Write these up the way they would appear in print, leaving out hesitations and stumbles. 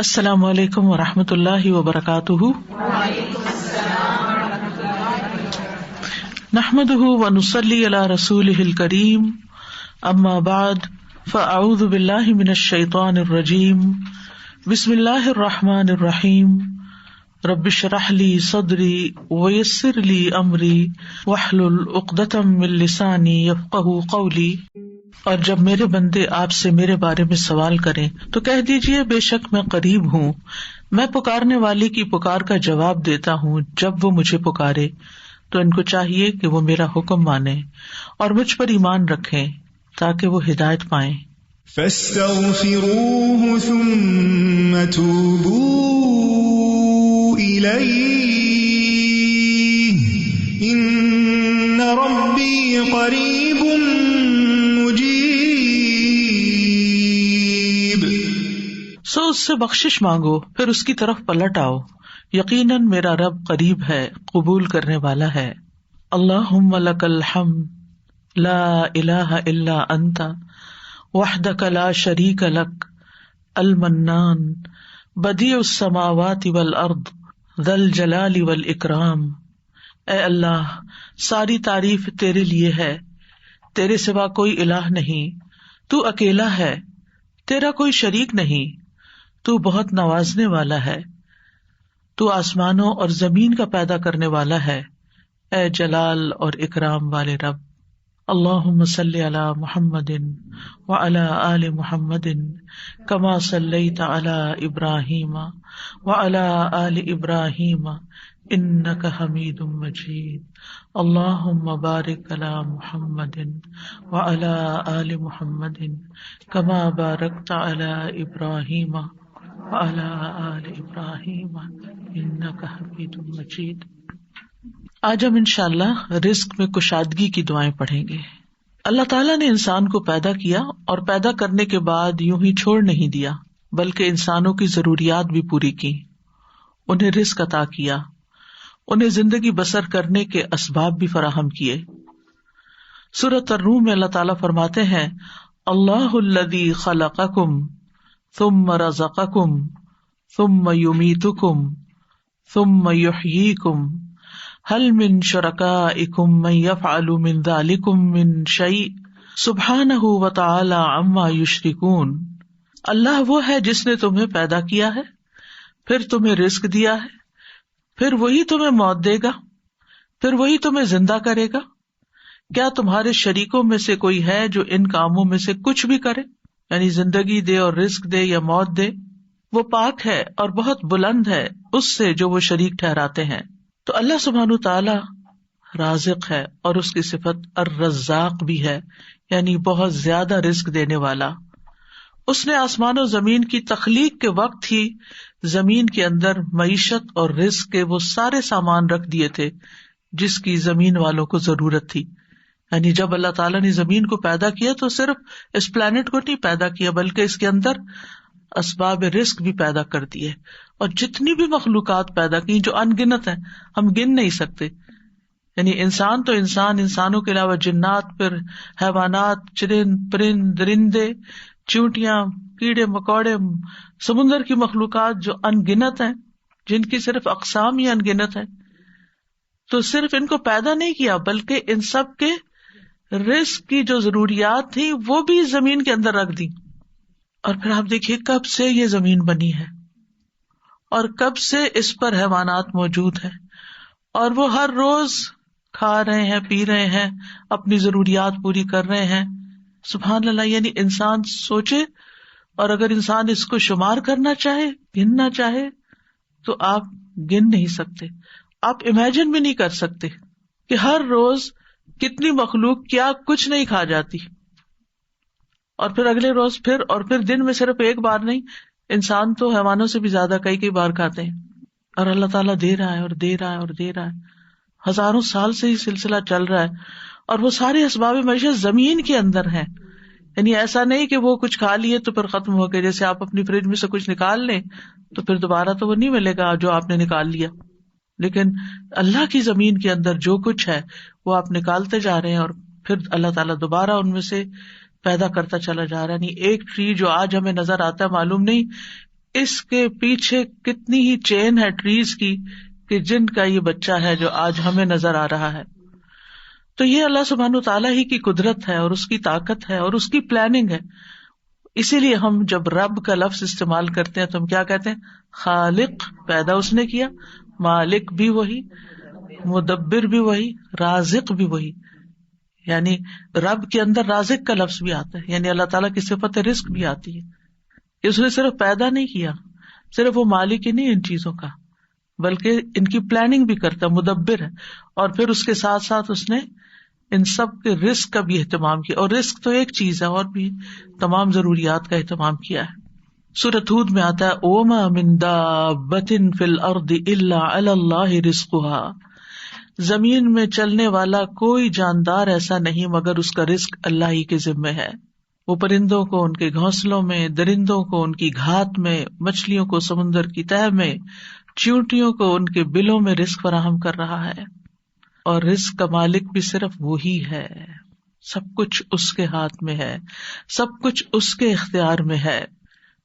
السلام علیکم ورحمۃ اللہ وبرکاتہ۔ نحمده ونصلی علی رسولہ الکریم، اما بعد فاعوذ باللہ من الشیطان الرجیم، بسم اللہ الرحمن الرحیم، رب اشرح لی صدری ویسر لی امری واحلل عقدۃ من لسانی یفقہوا قولی۔ اور جب میرے بندے آپ سے میرے بارے میں سوال کریں تو کہہ دیجیے بے شک میں قریب ہوں، میں پکارنے والی کی پکار کا جواب دیتا ہوں جب وہ مجھے پکارے۔ تو ان کو چاہیے کہ وہ میرا حکم مانیں اور مجھ پر ایمان رکھیں تاکہ وہ ہدایت پائیں۔ فاستغفروه ثم توبوا الیہ ان ربی قریب سو اس سے بخشش مانگو، پھر اس کی طرف پلٹ آؤ، یقیناً میرا رب قریب ہے، قبول کرنے والا ہے۔ اللہم لک الحمد لا الہ الا انت وحدک لا شریک لک المنان بدیع السماوات والارض ذا الجلال والاکرام۔ اے اللہ، ساری تعریف تیرے لیے ہے، تیرے سوا کوئی الہ نہیں، تو اکیلا ہے، تیرا کوئی شریک نہیں، تو بہت نوازنے والا ہے، تو آسمانوں اور زمین کا پیدا کرنے والا ہے، اے جلال اور اکرام والے رب۔ اللہم صلی علی محمد وعلی آل محمد کما صلیت علی ابراہیم وعلی آل ابراہیم انک حمید مجید۔ اللہم بارک علی محمد وعلی آل محمد کما بارکت علی ابراہیم وعلی آل ابراہیم انک حمید مجید۔ آج ہم انشاءاللہ رزق میں کشادگی کی دعائیں پڑھیں گے۔ اللہ تعالیٰ نے انسان کو پیدا کیا اور پیدا کرنے کے بعد یوں ہی چھوڑ نہیں دیا، بلکہ انسانوں کی ضروریات بھی پوری کی، انہیں رزق عطا کیا، انہیں زندگی بسر کرنے کے اسباب بھی فراہم کیے۔ سورۃ الروم میں اللہ تعالیٰ فرماتے ہیں، اللہ الذی خلقکم ثم رزقکم ثم یمیتکم ثم یحییکم هل من شرکائکم من یفعل من ذلکم من شیء سبحانہ وتعالی عما یشرکون۔ اللہ وہ ہے جس نے تمہیں پیدا کیا ہے، پھر تمہیں رزق دیا ہے، پھر وہی تمہیں موت دے گا، پھر وہی تمہیں زندہ کرے گا۔ کیا تمہارے شریکوں میں سے کوئی ہے جو ان کاموں میں سے کچھ بھی کرے، یعنی زندگی دے اور رزق دے یا موت دے؟ وہ پاک ہے اور بہت بلند ہے اس سے جو وہ شریک ٹھہراتے ہیں۔ تو اللہ سبحانہ تعالی رازق ہے اور اس کی صفت الرزاق بھی ہے، یعنی بہت زیادہ رزق دینے والا۔ اس نے آسمان و زمین کی تخلیق کے وقت ہی زمین کے اندر معیشت اور رزق کے وہ سارے سامان رکھ دیے تھے جس کی زمین والوں کو ضرورت تھی۔ یعنی جب اللہ تعالیٰ نے زمین کو پیدا کیا تو صرف اس پلانٹ کو نہیں پیدا کیا بلکہ اس کے اندر اسباب رزق بھی پیدا کر دیے، اور جتنی بھی مخلوقات پیدا کی جو ان گنت ہیں، ہم گن نہیں سکتے۔ یعنی انسان تو انسان، انسانوں کے علاوہ جنات، پھر حیوانات، چرند پرند درندے، چونٹیاں، کیڑے مکوڑے، سمندر کی مخلوقات جو ان گنت ہیں، جن کی صرف اقسام ہی ان گنت ہیں۔ تو صرف ان کو پیدا نہیں کیا بلکہ ان سب کے رزق کی جو ضروریات تھیں وہ بھی زمین کے اندر رکھ دی۔ اور پھر آپ دیکھیے کب سے یہ زمین بنی ہے اور کب سے اس پر حیوانات موجود ہیں، اور وہ ہر روز کھا رہے ہیں، پی رہے ہیں، اپنی ضروریات پوری کر رہے ہیں۔ سبحان اللہ، یعنی انسان سوچے، اور اگر انسان اس کو شمار کرنا چاہے، گننا چاہے، تو آپ گن نہیں سکتے، آپ امیجن بھی نہیں کر سکتے کہ ہر روز کتنی مخلوق کیا کچھ نہیں کھا جاتی، اور پھر اگلے روز پھر، اور پھر دن میں صرف ایک بار نہیں، انسان تو حیوانوں سے بھی زیادہ کئی بار کھاتے ہیں، اور اللہ تعالیٰ دے رہا ہے اور دے رہا ہے اور دے رہا ہے۔ ہزاروں سال سے یہ سلسلہ چل رہا ہے، اور وہ سارے اسباب معیشت زمین کے اندر ہیں۔ یعنی ایسا نہیں کہ وہ کچھ کھا لیے تو پھر ختم ہو گئے، جیسے آپ اپنی فریج میں سے کچھ نکال لیں تو پھر دوبارہ تو وہ نہیں ملے گا جو آپ نے نکال لیا، لیکن اللہ کی زمین کے اندر جو کچھ ہے وہ آپ نکالتے جا رہے ہیں، اور پھر اللہ تعالیٰ دوبارہ ان میں سے پیدا کرتا چلا جا رہا ہے۔ نہیں ایک ٹری جو آج ہمیں نظر آتا ہے، معلوم نہیں اس کے پیچھے کتنی ہی چین ہے ٹریز کی کہ جن کا یہ بچہ ہے جو آج ہمیں نظر آ رہا ہے. تو یہ اللہ سبحانہ وتعالیٰ ہی کی قدرت ہے اور اس کی طاقت ہے اور اس کی پلاننگ ہے. اسی لیے ہم جب رب کا لفظ استعمال کرتے ہیں تو ہم کیا کہتے ہیں؟ خالق، پیدا اس نے کیا، مالک بھی وہی، مدبر بھی وہی، رازق بھی وہی. یعنی رب کے اندر رازق کا لفظ بھی آتا ہے، یعنی اللہ تعالیٰ کی صفت رزق بھی آتی ہے. اس نے صرف پیدا نہیں کیا، صرف وہ مالک ہی نہیں ان چیزوں کا، بلکہ ان کی پلاننگ بھی کرتا ہے، مدبر ہے. اور پھر اس کے ساتھ ساتھ اس نے ان سب کے رزق کا بھی اہتمام کیا. اور رزق تو ایک چیز ہے، اور بھی تمام ضروریات کا اہتمام کیا ہے. سورۃ ہود میں آتا ہے وَمَا مِن دَابَّةٍ فِي الْأَرْضِ إِلَّا عَلَى اللَّهِ رِزْقُهَا، زمین میں چلنے والا کوئی جاندار ایسا نہیں مگر اس کا رزق اللہ ہی کے ذمہ ہے. وہ پرندوں کو ان کے گھونسلوں میں، درندوں کو ان کی گھات میں، مچھلیوں کو سمندر کی تہہ میں، چیونٹیوں کو ان کے بلوں میں رزق فراہم کر رہا ہے. اور رزق کا مالک بھی صرف وہی ہے. سب کچھ اس کے ہاتھ میں ہے، سب کچھ اس کے اختیار میں ہے.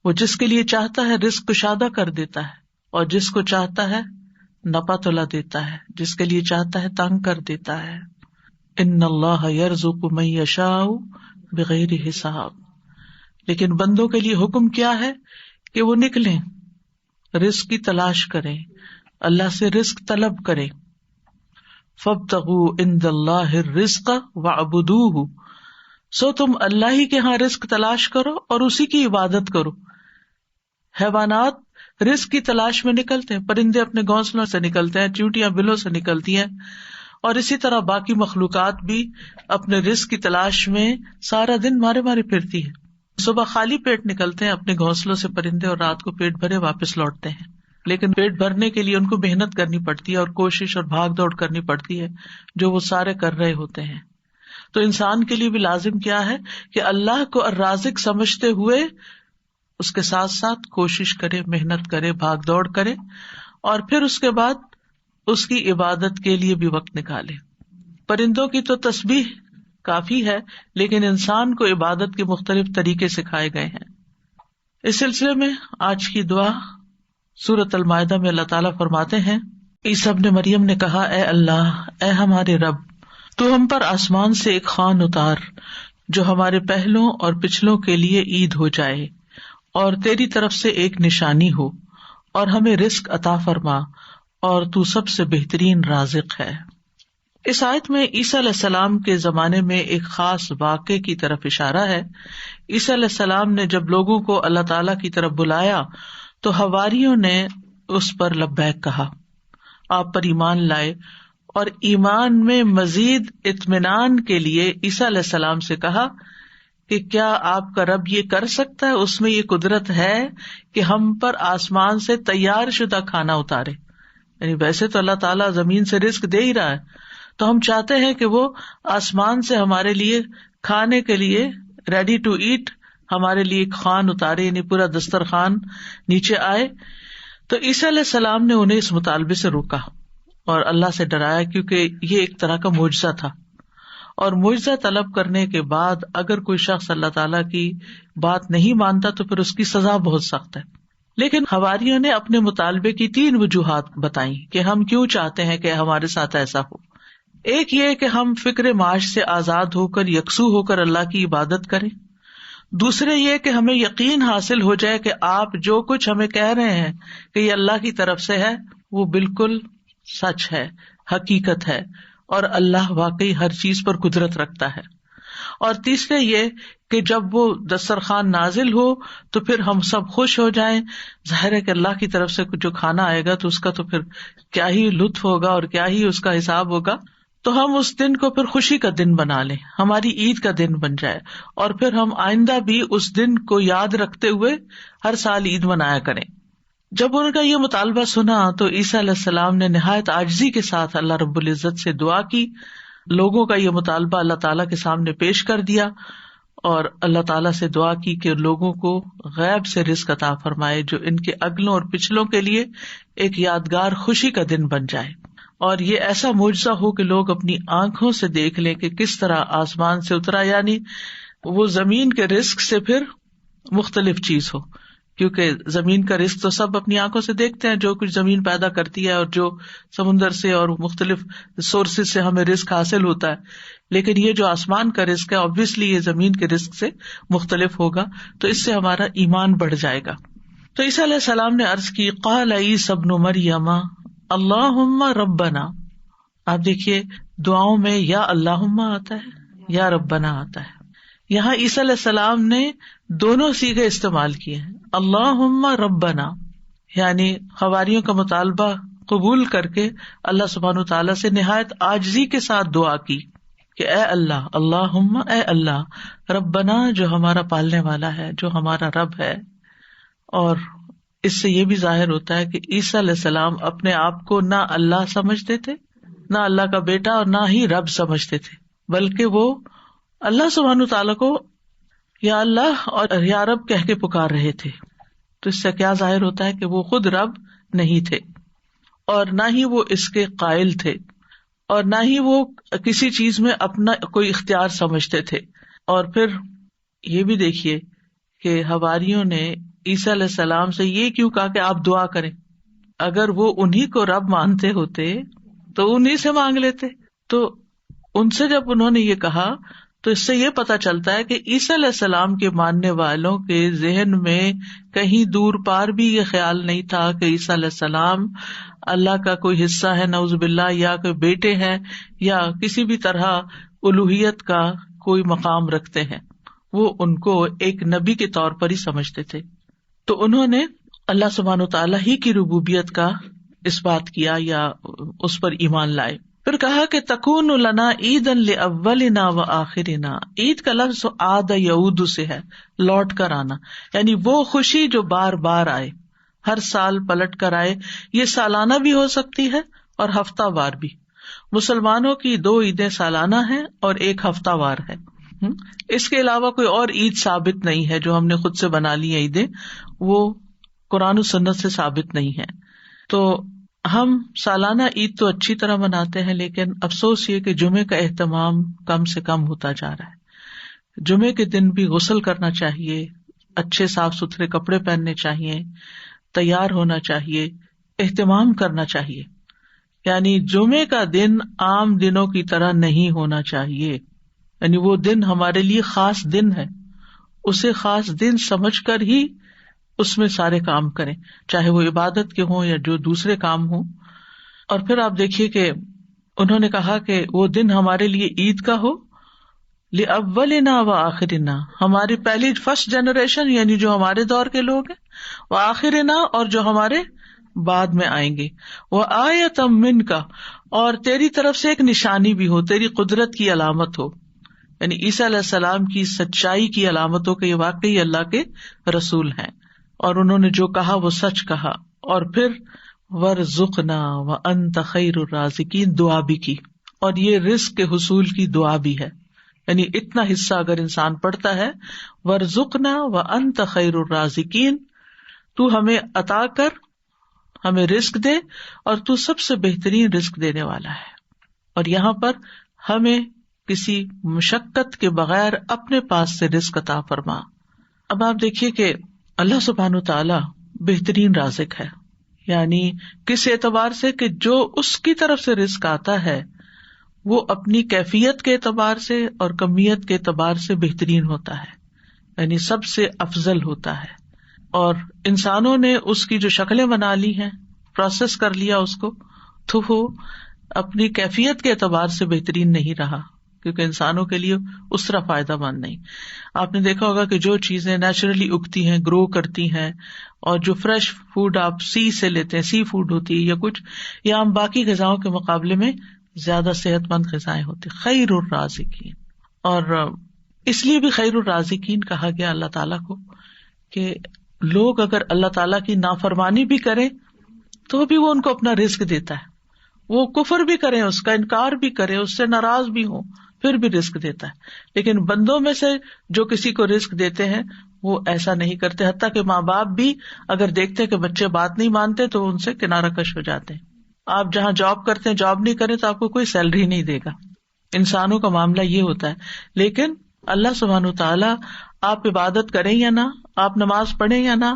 وہ جس کے لیے چاہتا ہے رزق کشادہ کر دیتا ہے، اور جس کو چاہتا ہے نپا تلا دیتا ہے، جس کے لیے چاہتا ہے تنگ کر دیتا ہے. ان اللہ یرزق من یشاء بغیر حساب. لیکن بندوں کے لیے حکم کیا ہے کہ وہ نکلیں، رزق کی تلاش کریں، اللہ سے رزق طلب کریں. فابتغوا عند اللہ الرزق واعبدوہ، سو تم اللہ ہی کے ہاں رزق تلاش کرو اور اسی کی عبادت کرو. حیوانات رزق کی تلاش میں نکلتے ہیں، پرندے اپنے گھونسلوں سے نکلتے ہیں، چیونٹیاں بلوں سے نکلتی ہیں، اور اسی طرح باقی مخلوقات بھی اپنے رزق کی تلاش میں سارا دن مارے مارے پھرتی ہے. صبح خالی پیٹ نکلتے ہیں اپنے گھونسلوں سے پرندے، اور رات کو پیٹ بھرے واپس لوٹتے ہیں. لیکن پیٹ بھرنے کے لیے ان کو محنت کرنی پڑتی ہے اور کوشش اور بھاگ دوڑ کرنی پڑتی ہے، جو وہ سارے کر رہے ہوتے ہیں. تو انسان کے لیے بھی لازم کیا ہے کہ اللہ کو الرازق سمجھتے ہوئے اس کے ساتھ ساتھ کوشش کرے، محنت کرے، بھاگ دوڑ کرے، اور پھر اس کے بعد اس کی عبادت کے لیے بھی وقت نکالے. پرندوں کی تو تسبیح کافی ہے، لیکن انسان کو عبادت کے مختلف طریقے سکھائے گئے ہیں. اس سلسلے میں آج کی دعا سورۃ المائدہ میں اللہ تعالیٰ فرماتے ہیں، عیسیٰ ابن مریم نے کہا، اے اللہ، اے ہمارے رب، تو ہم پر آسمان سے ایک خوان اتار جو ہمارے پہلوں اور پچھلوں کے لیے عید ہو جائے، اور تیری طرف سے ایک نشانی ہو، اور ہمیں رزق عطا فرما، اور تو سب سے بہترین رازق ہے. اس آیت میں عیسیٰ علیہ السلام کے زمانے میں ایک خاص واقعے کی طرف اشارہ ہے. عیسیٰ علیہ السلام نے جب لوگوں کو اللہ تعالیٰ کی طرف بلایا تو حواریوں نے اس پر لبیک کہا، آپ پر ایمان لائے، اور ایمان میں مزید اطمینان کے لیے عیسیٰ علیہ السلام سے کہا کہ کیا آپ کا رب یہ کر سکتا ہے، اس میں یہ قدرت ہے کہ ہم پر آسمان سے تیار شدہ کھانا اتارے. یعنی ویسے تو اللہ تعالیٰ زمین سے رزق دے ہی رہا ہے، تو ہم چاہتے ہیں کہ وہ آسمان سے ہمارے لیے کھانے کے لیے ریڈی ٹو ایٹ ہمارے لیے ایک خوان اتارے، یعنی پورا دسترخوان نیچے آئے. تو عیسیٰ علیہ السلام نے انہیں اس مطالبے سے روکا اور اللہ سے ڈرایا، کیونکہ یہ ایک طرح کا معجزہ تھا، اور معجزہ طلب کرنے کے بعد اگر کوئی شخص اللہ تعالیٰ کی بات نہیں مانتا تو پھر اس کی سزا بہت سخت ہے. لیکن حواریوں نے اپنے مطالبے کی 3 وجوہات بتائیں کہ ہم کیوں چاہتے ہیں کہ ہمارے ساتھ ایسا ہو. ایک یہ کہ ہم فکر معاش سے آزاد ہو کر، یکسو ہو کر اللہ کی عبادت کریں. دوسرے یہ کہ ہمیں یقین حاصل ہو جائے کہ آپ جو کچھ ہمیں کہہ رہے ہیں کہ یہ اللہ کی طرف سے ہے، وہ بالکل سچ ہے، حقیقت ہے، اور اللہ واقعی ہر چیز پر قدرت رکھتا ہے. اور تیسرے یہ کہ جب وہ دسترخوان نازل ہو تو پھر ہم سب خوش ہو جائیں. ظاہر ہے کہ اللہ کی طرف سے جو کھانا آئے گا تو اس کا تو پھر کیا ہی لطف ہوگا اور کیا ہی اس کا حساب ہوگا. تو ہم اس دن کو پھر خوشی کا دن بنا لیں، ہماری عید کا دن بن جائے، اور پھر ہم آئندہ بھی اس دن کو یاد رکھتے ہوئے ہر سال عید منایا کریں. جب ان کا یہ مطالبہ سنا تو عیسیٰ علیہ السلام نے نہایت عاجزی کے ساتھ اللہ رب العزت سے دعا کی. لوگوں کا یہ مطالبہ اللہ تعالیٰ کے سامنے پیش کر دیا اور اللہ تعالیٰ سے دعا کی کہ لوگوں کو غیب سے رزق عطا فرمائے جو ان کے اگلوں اور پچھلوں کے لیے ایک یادگار خوشی کا دن بن جائے. اور یہ ایسا معجزہ ہو کہ لوگ اپنی آنکھوں سے دیکھ لیں کہ کس طرح آسمان سے اترا، یعنی وہ زمین کے رزق سے پھر مختلف چیز ہو. کیونکہ زمین کا رزق تو سب اپنی آنکھوں سے دیکھتے ہیں، جو کچھ زمین پیدا کرتی ہے اور جو سمندر سے اور مختلف سورسز سے ہمیں رزق حاصل ہوتا ہے، لیکن یہ جو آسمان کا رزق ہے obviously یہ زمین کے رزق سے مختلف ہوگا، تو اس سے ہمارا ایمان بڑھ جائے گا۔ تو عیسیٰ علیہ السلام نے عرض کی قال عیسی ابن مریم اللہم ربنا، آپ دیکھیے دعاؤں میں یا اللہم آتا ہے یا ربنا آتا ہے، یہاں عیسیٰ علیہ السلام نے دونوں صیغے استعمال کیے ہیں، اللہم ربنا یعنی حواریوں کا مطالبہ قبول کر کے اللہ سبحانہ وتعالیٰ سے نہایت عاجزی کے ساتھ دعا کی کہ اے اللہ، اللہم اے اللہ، ربنا جو ہمارا پالنے والا ہے، جو ہمارا رب ہے۔ اور اس سے یہ بھی ظاہر ہوتا ہے کہ عیسیٰ علیہ السلام اپنے آپ کو نہ اللہ سمجھتے تھے، نہ اللہ کا بیٹا، اور نہ ہی رب سمجھتے تھے، بلکہ وہ اللہ سبحانہ تعالیٰ کو یا اللہ اور یا رب کہہ کے پکار رہے تھے۔ تو اس سے کیا ظاہر ہوتا ہے کہ وہ خود رب نہیں تھے، اور نہ ہی وہ اس کے قائل تھے، اور نہ ہی وہ کسی چیز میں اپنا کوئی اختیار سمجھتے تھے۔ اور پھر یہ بھی دیکھیے کہ حواریوں نے عیسیٰ علیہ السلام سے یہ کیوں کہا کہ آپ دعا کریں؟ اگر وہ انہی کو رب مانتے ہوتے تو انہی سے مانگ لیتے۔ تو ان سے جب انہوں نے یہ کہا تو اس سے یہ پتا چلتا ہے کہ عیسیٰ علیہ السلام کے ماننے والوں کے ذہن میں کہیں دور پار بھی یہ خیال نہیں تھا کہ عیسیٰ علیہ السلام اللہ کا کوئی حصہ ہے نعوذ باللہ، یا کوئی بیٹے ہیں، یا کسی بھی طرح الوہیت کا کوئی مقام رکھتے ہیں۔ وہ ان کو ایک نبی کے طور پر ہی سمجھتے تھے۔ تو انہوں نے اللہ سبحانہ وتعالیٰ ہی کی ربوبیت کا اس بات کیا یا اس پر ایمان لائے۔ پھر کہا کہ تکون لنا عیدن لاولنا وآخرنا، عید کا لفظ عاد یعود سے ہے، لوٹ کر آنا، یعنی وہ خوشی جو بار بار آئے، ہر سال پلٹ کر آئے۔ یہ سالانہ بھی ہو سکتی ہے اور ہفتہ وار بھی۔ مسلمانوں کی 2 عیدیں سالانہ ہیں اور 1 ہفتہ وار ہے۔ اس کے علاوہ کوئی اور عید ثابت نہیں ہے جو ہم نے خود سے بنا لی ہیں عیدیں، وہ قرآن و سنت سے ثابت نہیں ہے۔ تو ہم سالانہ عید تو اچھی طرح مناتے ہیں، لیکن افسوس یہ کہ جمعے کا اہتمام کم سے کم ہوتا جا رہا ہے۔ جمعے کے دن بھی غسل کرنا چاہیے، اچھے صاف ستھرے کپڑے پہننے چاہیے، تیار ہونا چاہیے، اہتمام کرنا چاہیے۔ یعنی جمعے کا دن عام دنوں کی طرح نہیں ہونا چاہیے، یعنی وہ دن ہمارے لیے خاص دن ہے، اسے خاص دن سمجھ کر ہی اس میں سارے کام کریں، چاہے وہ عبادت کے ہوں یا جو دوسرے کام ہوں۔ اور پھر آپ دیکھیے کہ انہوں نے کہا کہ وہ دن ہمارے لیے عید کا ہو، لأولنا وآخرنا، ہماری پہلی فرسٹ جنریشن یعنی جو ہمارے دور کے لوگ ہیں، وآخرنا اور جو ہمارے بعد میں آئیں گے، وآیۃ منک، اور تیری طرف سے ایک نشانی بھی ہو، تیری قدرت کی علامت ہو، یعنی عیسیٰ علیہ السلام کی سچائی کی علامتوں کے یہ واقعی اللہ کے رسول ہیں اور انہوں نے جو کہا وہ سچ کہا۔ اور پھر وارزقنا وانت خیر الرازقین دعا بھی کی، اور یہ رزق کے حصول کی دعا بھی ہے، یعنی اتنا حصہ اگر انسان پڑھتا ہے، وارزقنا وانت خیر الرازقین، تو ہمیں عطا کر، ہمیں رزق دے، اور تو سب سے بہترین رزق دینے والا ہے، اور یہاں پر ہمیں کسی مشقت کے بغیر اپنے پاس سے رزق عطا فرما۔ اب آپ دیکھیے کہ اللہ سبحانہ تعالی بہترین رازق ہے، یعنی کس اعتبار سے کہ جو اس کی طرف سے رزق آتا ہے وہ اپنی کیفیت کے اعتبار سے اور کمیت کے اعتبار سے بہترین ہوتا ہے، یعنی سب سے افضل ہوتا ہے۔ اور انسانوں نے اس کی جو شکلیں بنا لی ہیں، پروسیس کر لیا اس کو، تو وہ اپنی کیفیت کے اعتبار سے بہترین نہیں رہا، کیونکہ انسانوں کے لیے اس طرح فائدہ مند نہیں۔ آپ نے دیکھا ہوگا کہ جو چیزیں نیچرلی اگتی ہیں، گرو کرتی ہیں، اور جو فریش فوڈ آپ سی سے لیتے ہیں، سی فوڈ ہوتی ہے یا کچھ، یا ہم باقی غذاؤں کے مقابلے میں زیادہ صحت مند غذائیں ہوتی، خیر الرازقین۔ اور اس لیے بھی خیر الرازقین کہا گیا اللہ تعالیٰ کو کہ لوگ اگر اللہ تعالیٰ کی نافرمانی بھی کریں تو بھی وہ ان کو اپنا رزق دیتا ہے، وہ کفر بھی کریں، اس کا انکار بھی کریں، اس سے ناراض بھی ہوں، پھر بھی رزق دیتا ہے۔ لیکن بندوں میں سے جو کسی کو رزق دیتے ہیں وہ ایسا نہیں کرتے، حتیٰ کہ ماں باپ بھی اگر دیکھتے کہ بچے بات نہیں مانتے تو ان سے کنارہ کش ہو جاتے ہیں۔ آپ جہاں جاب کرتے ہیں، جاب نہیں کریں تو آپ کو کوئی سیلری نہیں دے گا۔ انسانوں کا معاملہ یہ ہوتا ہے، لیکن اللہ سبحانہ تعالیٰ آپ عبادت کریں یا نہ، آپ نماز پڑھیں یا نہ،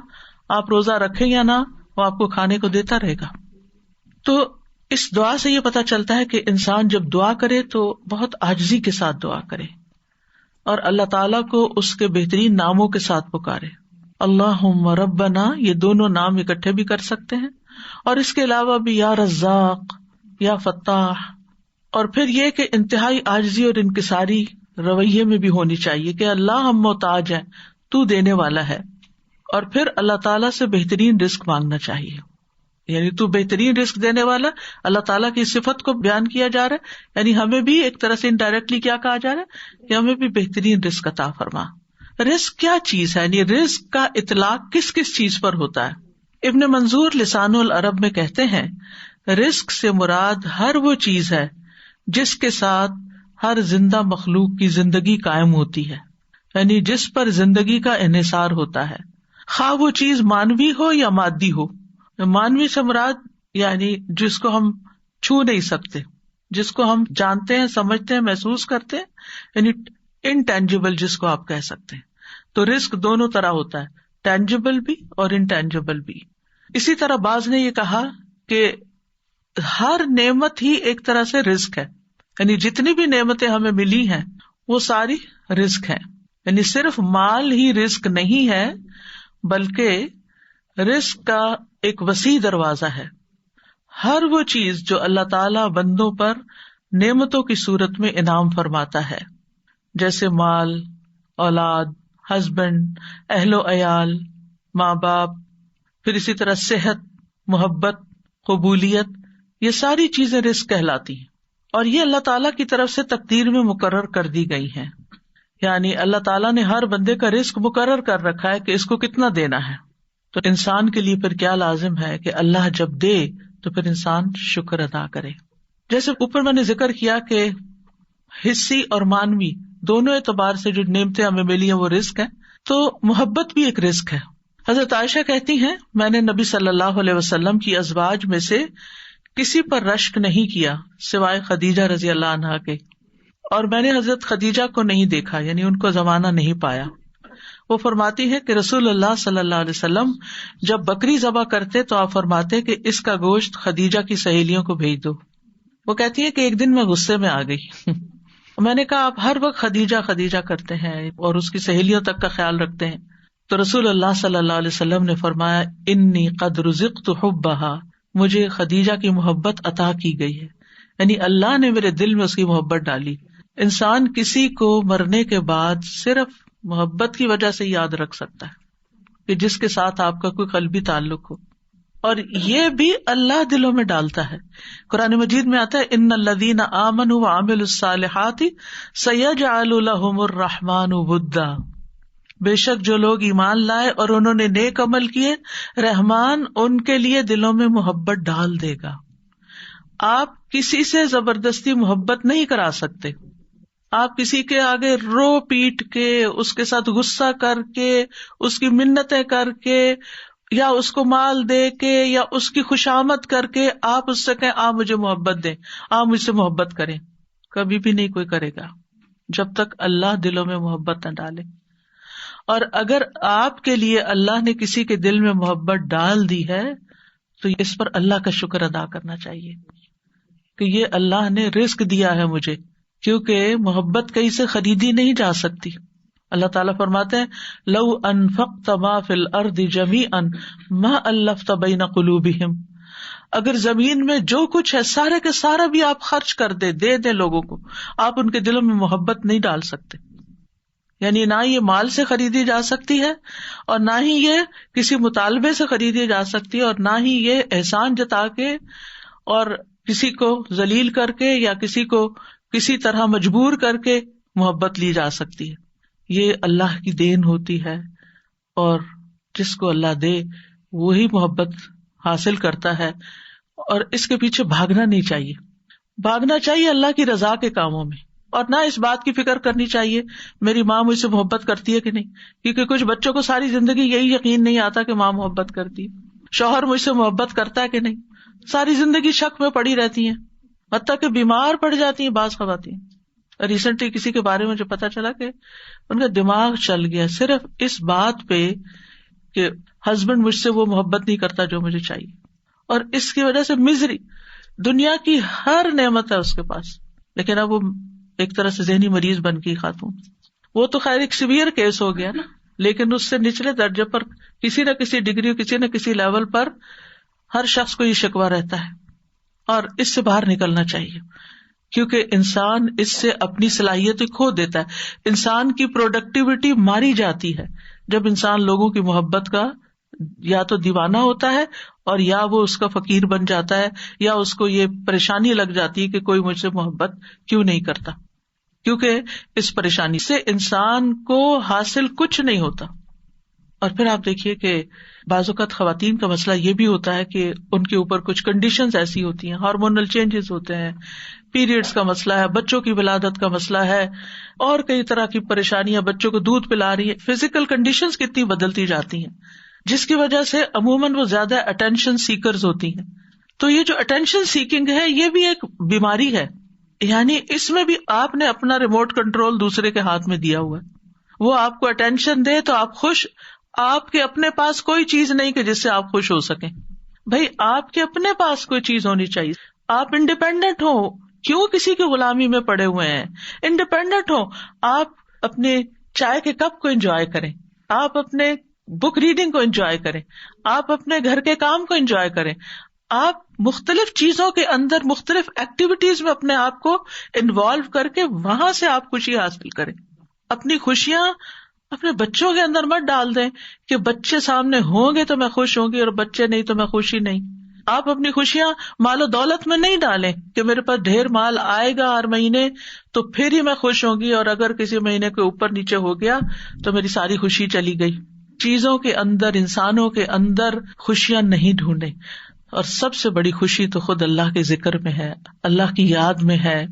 آپ روزہ رکھیں یا نہ وہ آپ کو کھانے کو دیتا رہے گا. تو اس دعا سے یہ پتا چلتا ہے کہ انسان جب دعا کرے تو بہت عاجزی کے ساتھ دعا کرے اور اللہ تعالیٰ کو اس کے بہترین ناموں کے ساتھ پکارے. اللہم ربنا، یہ دونوں نام اکٹھے بھی کر سکتے ہیں، اور اس کے علاوہ بھی یا رزاق، یا فتاح. اور پھر یہ کہ انتہائی عاجزی اور انکساری رویے میں بھی ہونی چاہیے کہ اللہ ہم محتاج ہیں، تو دینے والا ہے. اور پھر اللہ تعالیٰ سے بہترین رزق مانگنا چاہیے، یعنی تو بہترین رزق دینے والا. اللہ تعالیٰ کی صفت کو بیان کیا جا رہا ہے، یعنی ہمیں بھی ایک طرح سے انڈائریکٹلی کیا کہا جا رہا ہے کہ ہمیں بھی بہترین رزق عطا فرما. رزق کیا چیز ہے، یعنی رزق کا اطلاق کس کس چیز پر ہوتا ہے؟ ابن منظور لسان العرب میں کہتے ہیں رزق سے مراد ہر وہ چیز ہے جس کے ساتھ ہر زندہ مخلوق کی زندگی قائم ہوتی ہے، یعنی جس پر زندگی کا انحصار ہوتا ہے، خواہ وہ چیز مانوی ہو یا مادی ہو. مانوی سے مراد یعنی جس کو ہم چھو نہیں سکتے، جس کو ہم جانتے ہیں، سمجھتے ہیں، محسوس کرتے ہیں، یعنی انٹینجیبل جس کو آپ کہہ سکتے ہیں. تو رزق دونوں طرح ہوتا ہے، ٹینجیبل بھی اور انٹینجیبل بھی. اسی طرح بعض نے یہ کہا کہ ہر نعمت ہی ایک طرح سے رزق ہے، یعنی جتنی بھی نعمتیں ہمیں ملی ہیں وہ ساری رزق ہیں. یعنی صرف مال ہی رزق نہیں ہے بلکہ رزق کا ایک وسیع دروازہ ہے. ہر وہ چیز جو اللہ تعالی بندوں پر نعمتوں کی صورت میں انعام فرماتا ہے، جیسے مال، اولاد، ہسبینڈ، اہل و عیال، ماں باپ، پھر اسی طرح صحت، محبت، قبولیت، یہ ساری چیزیں رزق کہلاتی ہیں. اور یہ اللہ تعالیٰ کی طرف سے تقدیر میں مقرر کر دی گئی ہیں، یعنی اللہ تعالیٰ نے ہر بندے کا رزق مقرر کر رکھا ہے کہ اس کو کتنا دینا ہے. تو انسان کے لیے پھر کیا لازم ہے کہ اللہ جب دے تو پھر انسان شکر ادا کرے. جیسے اوپر میں نے ذکر کیا کہ حصی اور مانوی دونوں اعتبار سے جو نعمتیں ہمیں ملی ہیں وہ رزق ہے، تو محبت بھی ایک رزق ہے. حضرت عائشہ کہتی ہیں میں نے نبی صلی اللہ علیہ وسلم کی ازواج میں سے کسی پر رشک نہیں کیا سوائے خدیجہ رضی اللہ عنہا کے، اور میں نے حضرت خدیجہ کو نہیں دیکھا، یعنی ان کو زمانہ نہیں پایا. وہ فرماتی ہے کہ رسول اللہ صلی اللہ علیہ وسلم جب بکری ذبح کرتے تو آپ فرماتے کہ اس کا گوشت خدیجہ کی سہیلیوں کو بھیج دو. وہ کہتی ہے کہ ایک دن میں غصے میں آ گئی میں نے کہا آپ ہر وقت خدیجہ خدیجہ کرتے ہیں اور اس کی سہیلیوں تک کا خیال رکھتے ہیں. تو رسول اللہ صلی اللہ علیہ وسلم نے فرمایا انی قد رزقت حبھا، مجھے خدیجہ کی محبت عطا کی گئی ہے، یعنی اللہ نے میرے دل میں اس کی محبت ڈالی. انسان کسی کو مرنے کے بعد صرف محبت کی وجہ سے یاد رکھ سکتا ہے کہ جس کے ساتھ آپ کا کوئی قلبی تعلق ہو، اور یہ بھی اللہ دلوں میں ڈالتا ہے. قرآن مجید میں آتا ہے ان الذین آمنوا وعملوا الصالحات سیجعل لهم الرحمن ودا، بے شک جو لوگ ایمان لائے اور انہوں نے نیک عمل کیے رحمان ان کے لیے دلوں میں محبت ڈال دے گا. آپ کسی سے زبردستی محبت نہیں کرا سکتے، آپ کسی کے آگے رو پیٹ کے، اس کے ساتھ غصہ کر کے، اس کی منتیں کر کے، یا اس کو مال دے کے، یا اس کی خوشامد کر کے آپ اس سے کہیں آپ مجھے محبت دیں، آپ مجھ سے محبت کریں، کبھی بھی نہیں کوئی کرے گا جب تک اللہ دلوں میں محبت نہ ڈالے. اور اگر آپ کے لیے اللہ نے کسی کے دل میں محبت ڈال دی ہے تو اس پر اللہ کا شکر ادا کرنا چاہیے کہ یہ اللہ نے رزق دیا ہے مجھے، کیونکہ محبت کہیں سے خریدی نہیں جا سکتی. اللہ تعالیٰ فرماتے ہیں لو انفقت ما فی الارض جمیعا ما الفت بین قلوبہم، اگر زمین میں جو کچھ ہے سارے کے سارا بھی آپ خرچ کر دے دے لوگوں کو، آپ ان کے دلوں میں محبت نہیں ڈال سکتے. یعنی نہ یہ مال سے خریدی جا سکتی ہے، اور نہ ہی یہ کسی مطالبے سے خریدی جا سکتی ہے، اور نہ ہی یہ احسان جتا کے اور کسی کو ذلیل کر کے یا کسی کو کسی طرح مجبور کر کے محبت لی جا سکتی ہے. یہ اللہ کی دین ہوتی ہے، اور جس کو اللہ دے وہی محبت حاصل کرتا ہے. اور اس کے پیچھے بھاگنا نہیں چاہیے، بھاگنا چاہیے اللہ کی رضا کے کاموں میں، اور نہ اس بات کی فکر کرنی چاہیے میری ماں مجھ سے محبت کرتی ہے کہ نہیں، کیونکہ کچھ بچوں کو ساری زندگی یہی یقین نہیں آتا کہ ماں محبت کرتی ہے. شوہر مجھ سے محبت کرتا ہے کہ نہیں، ساری زندگی شک میں پڑی رہتی ہیں، حتیٰ کہ بیمار پڑ جاتی ہیں بعض خواتین. ریسنٹلی کسی کے بارے میں جو پتا چلا کہ ان کا دماغ چل گیا صرف اس بات پہ کہ ہسبینڈ مجھ سے وہ محبت نہیں کرتا جو مجھے چاہیے، اور اس کی وجہ سے مزری، دنیا کی ہر نعمت ہے اس کے پاس، لیکن اب وہ ایک طرح سے ذہنی مریض بن گئی خاتون. وہ تو خیر ایک سیویئر کیس ہو گیا نا، لیکن اس سے نچلے درجے پر کسی نہ کسی ڈگری، کسی نہ کسی لیول پر ہر شخص کو یہ شکوہ رہتا ہے، اور اس سے باہر نکلنا چاہیے، کیونکہ انسان اس سے اپنی صلاحیتیں کھو دیتا ہے. انسان کی پروڈکٹیوٹی ماری جاتی ہے جب انسان لوگوں کی محبت کا یا تو دیوانہ ہوتا ہے، اور یا وہ اس کا فقیر بن جاتا ہے، یا اس کو یہ پریشانی لگ جاتی ہے کہ کوئی مجھ سے محبت کیوں نہیں کرتا، کیونکہ اس پریشانی سے انسان کو حاصل کچھ نہیں ہوتا. اور پھر آپ دیکھیے کہ بعض اوقات خواتین کا مسئلہ یہ بھی ہوتا ہے کہ ان کے اوپر کچھ کنڈیشنز ایسی ہوتی ہیں، ہارمونل چینجز ہوتے ہیں، پیریڈز کا مسئلہ ہے، بچوں کی ولادت کا مسئلہ ہے، اور کئی طرح کی پریشانیاں، بچوں کو دودھ پلا رہی ہے، فزیکل کنڈیشنز کتنی بدلتی جاتی ہیں، جس کی وجہ سے عموماً وہ زیادہ اٹینشن سیکرز ہوتی ہیں. تو یہ جو اٹینشن سیکنگ ہے یہ بھی ایک بیماری ہے، یعنی اس میں بھی آپ نے اپنا ریموٹ کنٹرول دوسرے کے ہاتھ میں دیا ہوا ہے. وہ آپ کو اٹینشن دے تو آپ خوش، آپ کے اپنے پاس کوئی چیز نہیں کہ جس سے آپ خوش ہو سکیں. بھائی آپ کے اپنے پاس کوئی چیز ہونی چاہیے، آپ انڈیپینڈنٹ ہو، کیوں کسی کی غلامی میں پڑے ہوئے ہیں، انڈیپینڈنٹ ہو، آپ اپنے چائے کے کپ کو انجوائے کریں، آپ اپنے بک ریڈنگ کو انجوائے کریں، آپ اپنے گھر کے کام کو انجوائے کریں، آپ مختلف چیزوں کے اندر مختلف ایکٹیویٹیز میں اپنے آپ کو انوالو کر کے وہاں سے آپ خوشی حاصل کریں. اپنی خوشیاں اپنے بچوں کے اندر مت ڈال دیں کہ بچے سامنے ہوں گے تو میں خوش ہوں گی اور بچے نہیں تو میں خوشی نہیں. آپ اپنی خوشیاں مال و دولت میں نہیں ڈالیں کہ میرے پاس ڈھیر مال آئے گا ہر مہینے تو پھر ہی میں خوش ہوں گی، اور اگر کسی مہینے کے اوپر نیچے ہو گیا تو میری ساری خوشی چلی گئی. چیزوں کے اندر، انسانوں کے اندر خوشیاں نہیں ڈھونڈیں. اور سب سے بڑی خوشی تو خود اللہ کے ذکر میں ہے، اللہ کی یاد میں ہے،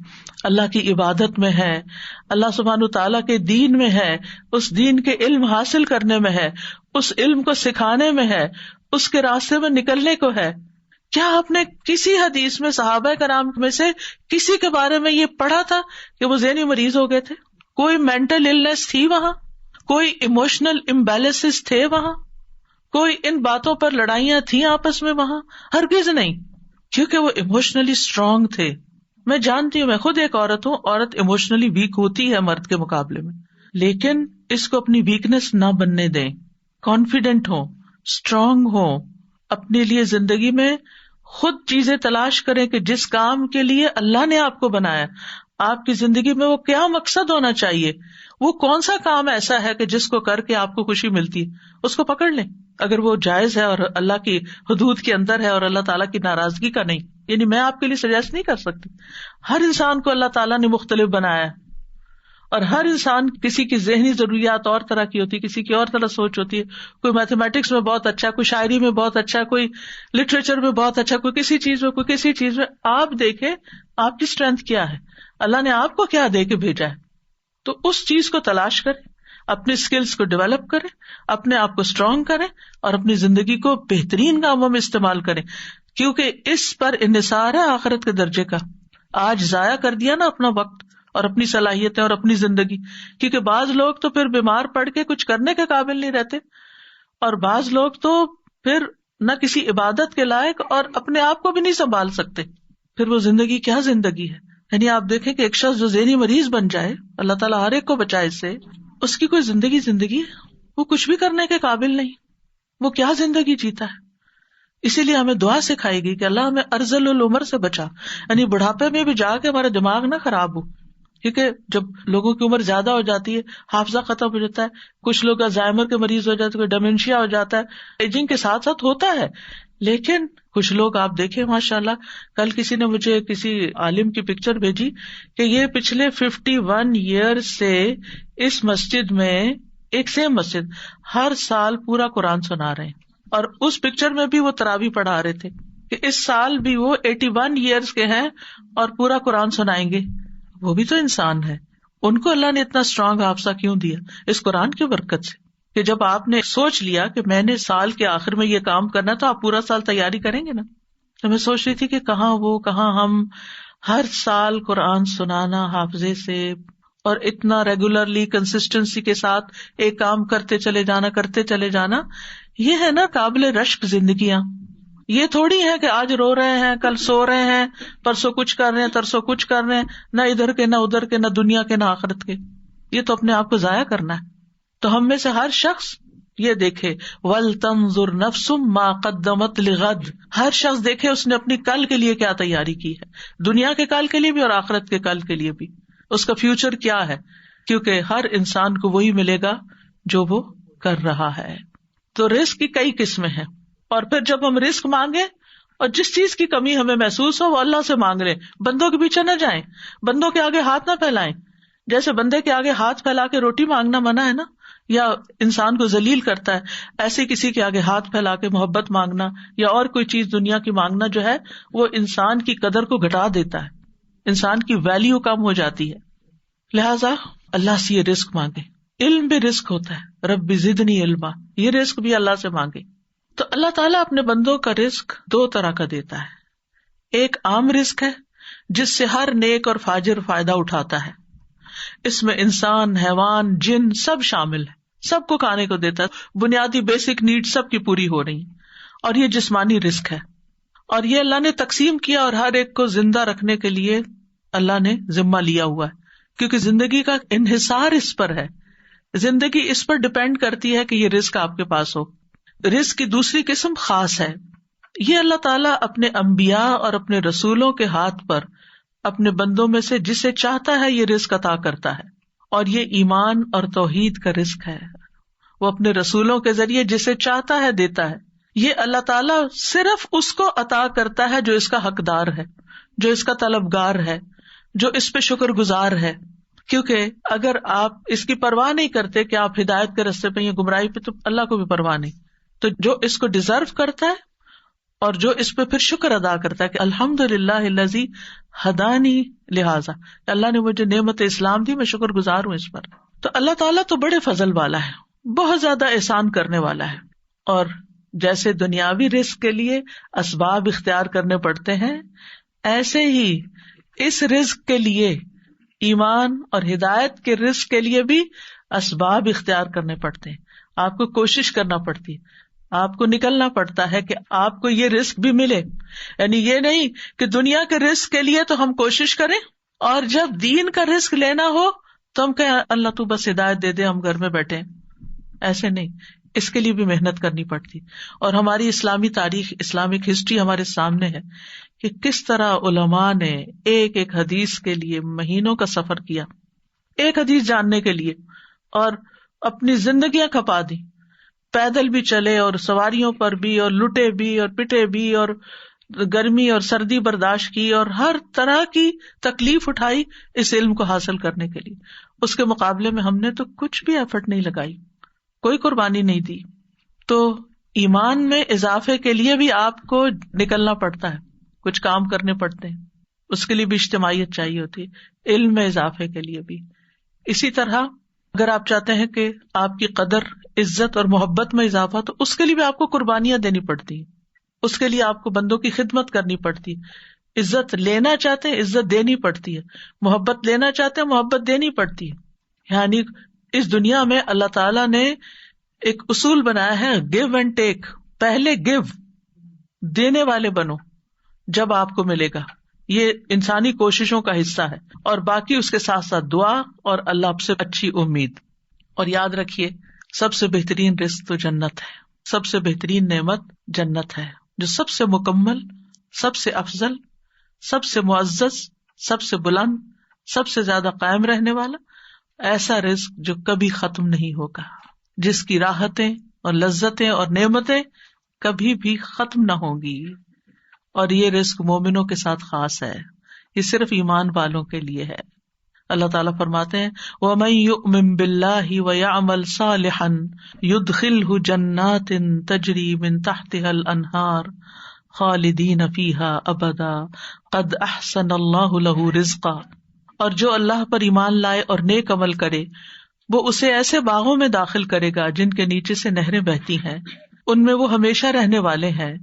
اللہ کی عبادت میں ہے، اللہ سبحانہ تعالیٰ کے دین میں ہے، اس دین کے علم حاصل کرنے میں ہے، اس علم کو سکھانے میں ہے، اس کے راستے میں نکلنے کو ہے. کیا آپ نے کسی حدیث میں صحابہ کرام میں سے کسی کے بارے میں یہ پڑھا تھا کہ وہ ذہنی مریض ہو گئے تھے؟ کوئی مینٹل النس تھی وہاں؟ کوئی ایموشنل امبیلنسز تھے وہاں؟ کوئی ان باتوں پر لڑائیاں تھیں آپس میں وہاں؟ ہرگز نہیں، کیونکہ وہ ایموشنلی اسٹرانگ تھے. میں جانتی ہوں، میں خود ایک عورت ہوں، عورت ایموشنلی ویک ہوتی ہے مرد کے مقابلے میں، لیکن اس کو اپنی ویکنیس نہ بننے دیں. کانفیڈنٹ ہو، اسٹرانگ ہو، اپنے لیے زندگی میں خود چیزیں تلاش کریں کہ جس کام کے لیے اللہ نے آپ کو بنایا، آپ کی زندگی میں وہ کیا مقصد ہونا چاہیے، وہ کون سا کام ایسا ہے کہ جس کو کر کے آپ کو خوشی ملتی ہے، اس کو پکڑ لیں. اگر وہ جائز ہے اور اللہ کی حدود کے اندر ہے اور اللہ تعالیٰ کی ناراضگی کا نہیں. یعنی میں آپ کے لیے سجیسٹ نہیں کر سکتی، ہر انسان کو اللہ تعالیٰ نے مختلف بنایا ہے، اور ہر انسان، کسی کی ذہنی ضروریات اور طرح کی ہوتی ہے، کسی کی اور طرح سوچ ہوتی ہے. کوئی میتھمیٹکس میں بہت اچھا، کوئی شاعری میں بہت اچھا، کوئی لٹریچر میں بہت اچھا، کوئی کسی چیز میں، کوئی کسی چیز میں. آپ دیکھیں آپ کی اسٹرینتھ کیا ہے، اللہ نے آپ کو کیا دے کے بھیجا ہے، تو اس چیز کو تلاش کریں، اپنے اسکلز کو ڈیولپ کریں، اپنے آپ کو اسٹرانگ کریں، اور اپنی زندگی کو بہترین کاموں میں استعمال کریں، کیونکہ اس پر انحصار ہے آخرت کے درجے کا. آج ضائع کر دیا نا اپنا وقت اور اپنی صلاحیتیں اور اپنی زندگی، کیونکہ بعض لوگ تو پھر بیمار پڑ کے کچھ کرنے کے قابل نہیں رہتے، اور بعض لوگ تو پھر نہ کسی عبادت کے لائق اور اپنے آپ کو بھی نہیں سنبھال سکتے. پھر وہ زندگی کیا زندگی ہے؟ یعنی آپ دیکھیں کہ ایک شخص جو ذہنی مریض بن جائے، اللہ تعالیٰ ہر ایک کو بچائے اس سے، اس کی کوئی زندگی ہے؟ وہ کچھ بھی کرنے کے قابل نہیں، وہ کیا زندگی جیتا ہے؟ اسی لیے ہمیں دعا سکھائی گئی کہ اللہ ہمیں ارذل العمر سے بچا، یعنی بڑھاپے میں بھی جا کے ہمارا دماغ نہ خراب ہو. کیونکہ جب لوگوں کی عمر زیادہ ہو جاتی ہے، حافظہ ختم ہو جاتا ہے، کچھ لوگ الزائمر کے مریض ہو جاتے ہیں، کوئی ڈیمینشیا ہو جاتا ہے، ایجنگ کے ساتھ ساتھ ہوتا ہے. لیکن کچھ لوگ آپ دیکھیں ماشاءاللہ، کل کسی نے مجھے کسی عالم کی پکچر بھیجی کہ یہ پچھلے 51 ایئر سے اس مسجد میں، ایک سیم مسجد، ہر سال پورا قرآن سنا رہے ہیں، اور اس پکچر میں بھی وہ تراویح پڑھا رہے تھے کہ اس سال بھی وہ 81 ایئرس کے ہیں اور پورا قرآن سنائیں گے. وہ بھی تو انسان ہے، ان کو اللہ نے اتنا اسٹرانگ حافظہ کیوں دیا؟ اس قرآن کی برکت سے، کہ جب آپ نے سوچ لیا کہ میں نے سال کے آخر میں یہ کام کرنا تو آپ پورا سال تیاری کریں گے نا. تو میں سوچ رہی تھی کہ کہاں ہم ہر سال قرآن سنانا حافظے سے، اور اتنا ریگولرلی کنسسٹنسی کے ساتھ ایک کام کرتے چلے جانا, یہ ہے نا قابل رشک زندگیاں. یہ تھوڑی ہے کہ آج رو رہے ہیں, کل سو رہے ہیں, پرسوں کچھ کر رہے ہیں, ترسوں کچھ کر رہے ہیں, نہ ادھر کے نہ ادھر کے, نہ دنیا کے نہ آخرت کے. یہ تو اپنے آپ کو ضائع کرنا ہے. تو ہم میں سے ہر شخص یہ دیکھے وَلْتَنظُرْ نَفْسٌ مَا قَدَّمَتْ لِغَدٍ, ہر شخص دیکھے اس نے اپنی کل کے لیے کیا تیاری کی ہے, دنیا کے کل کے لیے بھی اور آخرت کے کل کے لیے بھی. اس کا فیوچر کیا ہے, کیونکہ ہر انسان کو وہی ملے گا جو وہ کر رہا ہے. تو رزق کی کئی قسمیں ہیں, اور پھر جب ہم رزق مانگے اور جس چیز کی کمی ہمیں محسوس ہو وہ اللہ سے مانگ لیں, بندوں کے پیچھے نہ جائیں, بندوں کے آگے ہاتھ نہ پھیلائیں. جیسے بندے کے آگے ہاتھ پھیلا کے روٹی مانگنا منع ہے نا, یا انسان کو ذلیل کرتا ہے, ایسے کسی کے آگے ہاتھ پھیلا کے محبت مانگنا یا اور کوئی چیز دنیا کی مانگنا جو ہے وہ انسان کی قدر کو گھٹا دیتا ہے, انسان کی ویلیو کم ہو جاتی ہے. لہذا اللہ سے یہ رزق مانگے. علم بھی رزق ہوتا ہے, رب زدنی علما, یہ رزق بھی اللہ سے مانگے. تو اللہ تعالیٰ اپنے بندوں کا رزق دو طرح کا دیتا ہے. ایک عام رزق ہے جس سے ہر نیک اور فاجر فائدہ اٹھاتا ہے, اس میں انسان, حیوان, جن سب شامل ہے, سب کو کھانے کو دیتا ہے, بنیادی بیسک نیڈ سب کی پوری ہو رہی, اور یہ جسمانی رزق ہے. اور یہ اللہ نے تقسیم کیا اور ہر ایک کو زندہ رکھنے کے لیے اللہ نے ذمہ لیا ہوا ہے, کیونکہ زندگی کا انحصار اس پر ہے, زندگی اس پر ڈپینڈ کرتی ہے کہ یہ رزق آپ کے پاس ہو. رزق کی دوسری قسم خاص ہے, یہ اللہ تعالیٰ اپنے انبیاء اور اپنے رسولوں کے ہاتھ پر اپنے بندوں میں سے جسے چاہتا ہے یہ رزق عطا کرتا ہے, اور یہ ایمان اور توحید کا رزق ہے. وہ اپنے رسولوں کے ذریعے جسے چاہتا ہے دیتا ہے. یہ اللہ تعالیٰ صرف اس کو عطا کرتا ہے جو اس کا حقدار ہے, جو اس کا طلبگار ہے, جو اس پہ شکر گزار ہے. کیونکہ اگر آپ اس کی پرواہ نہیں کرتے کہ آپ ہدایت کے راستے پہ یا گمراہی پہ, تو اللہ کو بھی پرواہ نہیں. تو جو اس کو ڈیزرو کرتا ہے اور جو اس پہ پھر شکر ادا کرتا ہے کہ الحمدللہ الذی ہدانی لہذا, اللہ نے مجھے نعمت اسلام دی, میں شکر گزار ہوں اس پر. تو اللہ تعالیٰ تو بڑے فضل والا ہے, بہت زیادہ احسان کرنے والا ہے. اور جیسے دنیاوی رزق کے لیے اسباب اختیار کرنے پڑتے ہیں, ایسے ہی اس رزق کے لیے, ایمان اور ہدایت کے رزق کے لیے بھی اسباب اختیار کرنے پڑتے ہیں. آپ کو کوشش کرنا پڑتی ہے, آپ کو نکلنا پڑتا ہے کہ آپ کو یہ رزق بھی ملے. یعنی یہ نہیں کہ دنیا کے رزق کے لیے تو ہم کوشش کریں اور جب دین کا رزق لینا ہو تو ہم کہیں اللہ تو بس ہدایت دے دے, ہم گھر میں بیٹھے. ایسے نہیں, اس کے لیے بھی محنت کرنی پڑتی. اور ہماری اسلامی تاریخ, اسلامک ہسٹری ہمارے سامنے ہے کہ کس طرح علماء نے ایک ایک حدیث کے لیے مہینوں کا سفر کیا, ایک حدیث جاننے کے لیے, اور اپنی زندگیاں کھپا دی. پیدل بھی چلے اور سواریوں پر بھی, اور لٹے بھی اور پٹے بھی, اور گرمی اور سردی برداشت کی, اور ہر طرح کی تکلیف اٹھائی اس علم کو حاصل کرنے کے لیے. اس کے مقابلے میں ہم نے تو کچھ بھی ایفرٹ نہیں لگائی, کوئی قربانی نہیں دی. تو ایمان میں اضافے کے لیے بھی آپ کو نکلنا پڑتا ہے, کچھ کام کرنے پڑتے ہیں, اس کے لیے بھی اجتماعیت چاہیے ہوتی ہے, علم میں اضافے کے لیے بھی. اسی طرح اگر آپ چاہتے ہیں کہ آپ کی قدر, عزت اور محبت میں اضافہ, تو اس کے لیے بھی آپ کو قربانیاں دینی پڑتی ہیں, اس کے لیے آپ کو بندوں کی خدمت کرنی پڑتی ہے. عزت لینا چاہتے ہیں, عزت دینی پڑتی ہے, محبت لینا چاہتے ہیں, محبت دینی پڑتی ہے. یعنی اس دنیا میں اللہ تعالیٰ نے ایک اصول بنایا ہے, گیو اینڈ ٹیک. پہلے گیو, دینے والے بنو, جب آپ کو ملے گا. یہ انسانی کوششوں کا حصہ ہے, اور باقی اس کے ساتھ ساتھ دعا اور اللہ سے اچھی امید. اور یاد رکھیے, سب سے بہترین رزق تو جنت ہے, سب سے بہترین نعمت جنت ہے, جو سب سے مکمل, سب سے افضل, سب سے معزز, سب سے بلند, سب سے زیادہ قائم رہنے والا, ایسا رزق جو کبھی ختم نہیں ہوگا, جس کی راحتیں اور لذتیں اور نعمتیں کبھی بھی ختم نہ ہوں گی. اور یہ رزق مومنوں کے ساتھ خاص ہے, یہ صرف ایمان والوں کے لیے ہے. اللہ تعالیٰ فرماتے ہیں وَمَن يُؤْمِن بِاللَّهِ وَيَعْمَلْ صَالِحًا يُدْخِلْهُ جَنَّاتٍ تَجْرِي مِن تَحْتِهَا الْأَنْهَارُ خَالِدِينَ فِيهَا أَبَدًا قَدْ أَحْسَنَ اللَّهُ لَهُ رِزْقًا. اور جو اللہ پر ایمان لائے اور نیک عمل کرے, وہ اسے ایسے باغوں میں داخل کرے گا جن کے نیچے سے نہریں بہتی ہیں, ان میں وہ ہمیشہ رہنے والے ہیں,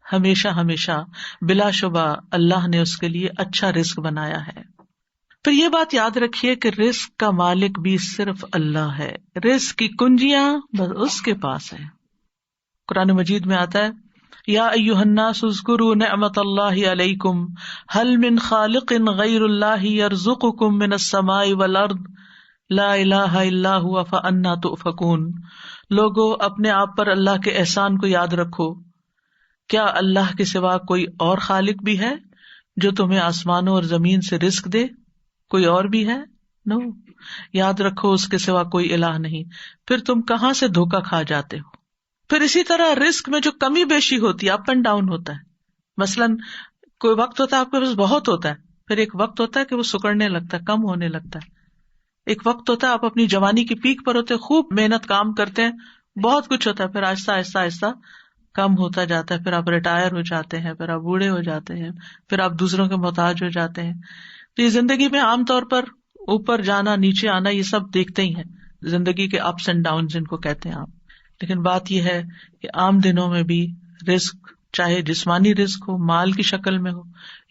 ہمیشہ ہمیشہ. بلا شبہ اللہ نے اس کے لیے اچھا رزق بنایا ہے. پھر یہ بات یاد رکھیے کہ رزق کا مالک بھی صرف اللہ ہے، رزق کی کنجیاں بس اس کے پاس ہے۔ قرآن مجید میں آتا ہے یا ایھا الناس اذکروا نعمت اللہ علیکم ھل من خالق غیر اللہ یرزقکم من السماء والارض لا الہ الا ھو فانا تؤفکون۔ لوگو اپنے آپ پر اللہ کے احسان کو یاد رکھو، کیا اللہ کے سوا کوئی اور خالق بھی ہے جو تمہیں آسمانوں اور زمین سے رزق دے؟ کوئی اور بھی ہے؟ نو، یاد رکھو اس کے سوا کوئی الہ نہیں، پھر تم کہاں سے دھوکا کھا جاتے ہو۔ پھر اسی طرح رزق میں جو کمی بیشی ہوتی ہے، اپ اینڈ ڈاؤن ہوتا ہے، مثلاً کوئی وقت ہوتا ہے آپ کے پاس بہت ہوتا ہے، پھر ایک وقت ہوتا ہے کہ وہ سکڑنے لگتا ہے، کم ہونے لگتا ہے۔ ایک وقت ہوتا ہے آپ اپنی جوانی کی پیک پر ہوتے ہیں، خوب محنت کام کرتے ہیں، بہت کچھ ہوتا ہے، پھر آہستہ آہستہ آہستہ کم ہوتا جاتا ہے، پھر آپ ریٹائر ہو جاتے ہیں، پھر آپ بوڑھے ہو جاتے ہیں، پھر آپ دوسروں کے محتاج ہو جاتے ہیں۔ تو یہ زندگی میں عام طور پر اوپر جانا نیچے آنا یہ سب دیکھتے ہی ہیں، زندگی کے اپس اینڈ ڈاؤن جن کو کہتے ہیں آپ۔ لیکن بات یہ ہے کہ عام دنوں میں بھی رزق، چاہے جسمانی رزق ہو، مال کی شکل میں ہو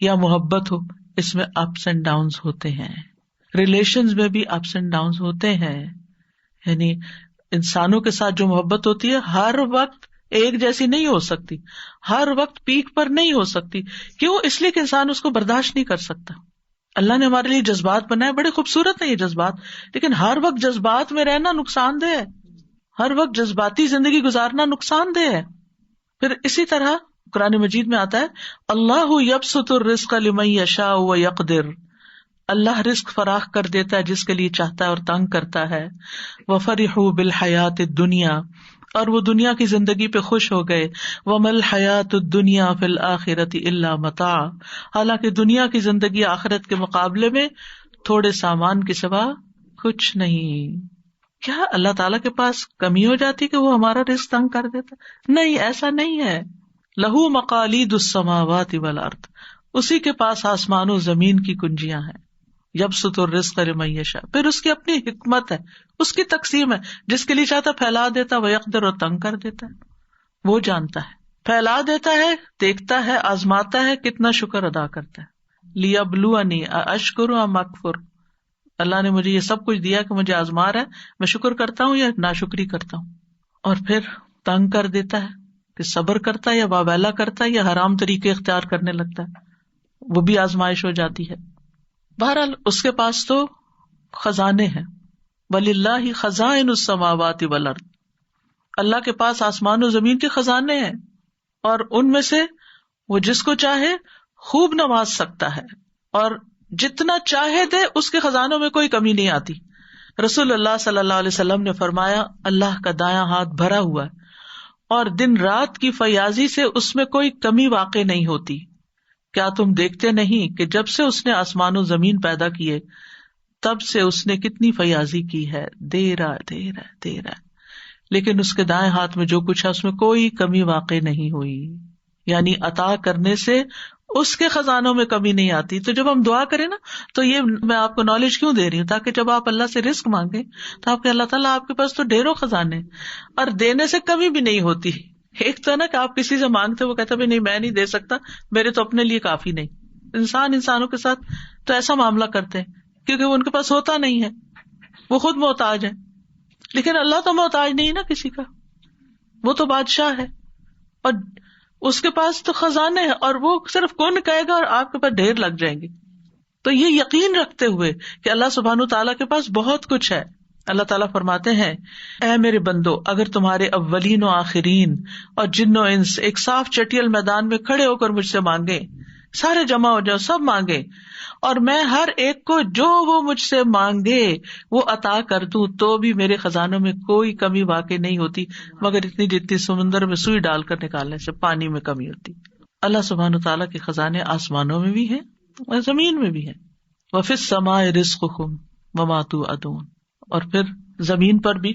یا محبت ہو، اس میں اپس اینڈ ڈاؤنز ہوتے ہیں۔ ریلیشنز میں بھی اپس اینڈ ڈاؤنز ہوتے ہیں، یعنی انسانوں کے ساتھ جو محبت ہوتی ہے ہر وقت ایک جیسی نہیں ہو سکتی، ہر وقت پیک پر نہیں ہو سکتی۔ کیوں؟ اس لیے کہ انسان اس کو برداشت نہیں کر سکتا۔ اللہ نے ہمارے لیے جذبات بنائے، بڑے خوبصورت ہیں یہ جذبات، لیکن ہر وقت جذبات میں رہنا نقصان دہ ہے، ہر وقت جذباتی زندگی گزارنا نقصان دہ ہے۔ پھر اسی طرح قرآن مجید میں آتا ہے اللہ یبسط الرزق لمن یشاء ویقدر، اللہ رزق فراخ کر دیتا ہے جس کے لیے چاہتا ہے اور تنگ کرتا ہے۔ وفرحوا بالحیات الدنیا، اور وہ دنیا کی زندگی پہ خوش ہو گئے۔ وما الحیات الدنیا فی الآخرۃ الا متاع، حالانکہ دنیا کی زندگی آخرت کے مقابلے میں تھوڑے سامان کے سوا کچھ نہیں۔ کیا اللہ تعالیٰ کے پاس کمی ہو جاتی کہ وہ ہمارا رزق تنگ کر دیتا؟ نہیں، ایسا نہیں ہے۔ لہو مقالید السماوات والارض، اسی کے پاس آسمان و زمین کی کنجیاں ہیں۔ یبسط الرزق لمن یشاء، پھر اس کی اپنی حکمت ہے، اس کی تقسیم ہے، جس کے لیے چاہتا پھیلا دیتا، ویقدر، اور تنگ کر دیتا ہے۔ وہ جانتا ہے، پھیلا دیتا ہے، دیکھتا ہے، آزماتا ہے، کتنا شکر ادا کرتا ہے۔ لیبلونی اشکر ام اکفر، اللہ نے مجھے یہ سب کچھ دیا کہ مجھے آزما رہا ہے، میں شکر کرتا ہوں یا ناشکری کرتا ہوں۔ اور پھر تنگ کر دیتا ہے کہ صبر کرتا ہے یا واویلا کرتا ہے یا حرام طریقے اختیار کرنے لگتا ہے، وہ بھی آزمائش ہو جاتی ہے۔ بہرحال اس کے پاس تو خزانے ہیں، وَلِلَّهِ خَزَائِنُ السَّمَاوَاتِ وَالْأَرْضِ، اللہ کے پاس آسمان و زمین کے خزانے ہیں، اور ان میں سے وہ جس کو چاہے خوب نواز سکتا ہے، اور جتنا چاہے دے، اس کے خزانوں میں کوئی کمی نہیں آتی۔ رسول اللہ صلی اللہ علیہ وسلم نے فرمایا اللہ کا دایاں ہاتھ بھرا ہوا ہے، اور دن رات کی فیاضی سے اس میں کوئی کمی واقع نہیں ہوتی۔ کیا تم دیکھتے نہیں کہ جب سے اس نے آسمان و زمین پیدا کیے تب سے اس نے کتنی فیاضی کی ہے، دے رہا ہے، لیکن اس کے دائیں ہاتھ میں جو کچھ ہے اس میں کوئی کمی واقع نہیں ہوئی، یعنی عطا کرنے سے اس کے خزانوں میں کمی نہیں آتی۔ تو جب ہم دعا کریں نا، تو یہ میں آپ کو نالج کیوں دے رہی ہوں، تاکہ جب آپ اللہ سے رزق مانگیں تو آپ کے اللہ تعالیٰ آپ کے پاس تو ڈھیروں خزانے، اور دینے سے کمی بھی نہیں ہوتی۔ ایک تو نا کہ آپ کسی سے مانگتے، وہ کہتا بھی نہیں میں نہیں دے سکتا، میرے تو اپنے لیے کافی نہیں۔ انسانوں کے ساتھ تو ایسا معاملہ کرتے ہیں کیونکہ وہ ان کے پاس ہوتا نہیں ہے، وہ خود محتاج ہے۔ لیکن اللہ تو محتاج نہیں نا کسی کا، وہ تو بادشاہ ہے، اور اس کے پاس تو خزانے ہیں، اور وہ صرف کون کہے گا اور آپ کے پاس ڈھیر لگ جائیں گے۔ تو یہ یقین رکھتے ہوئے کہ اللہ سبحانہ تعالیٰ کے پاس بہت کچھ ہے، اللہ تعالیٰ فرماتے ہیں اے میرے بندو، اگر تمہارے اولین و آخرین اور جن و انس ایک صاف چٹیل میدان میں کھڑے ہو کر مجھ سے مانگے، سارے جمع ہو جاؤ، سب مانگے، اور میں ہر ایک کو جو وہ مجھ سے مانگے وہ عطا کر دوں، تو بھی میرے خزانوں میں کوئی کمی واقع نہیں ہوتی مگر اتنی جتنی سمندر میں سوئی ڈال کر نکالنے سے پانی میں کمی ہوتی۔ اللہ سبحانہ تعالیٰ کے خزانے آسمانوں میں بھی ہیں اور زمین میں بھی ہیں۔ وَفِي السَّمَاءِ رِزْقُكُمْ وَمَا تُوعَدُونَ، اور پھر زمین پر بھی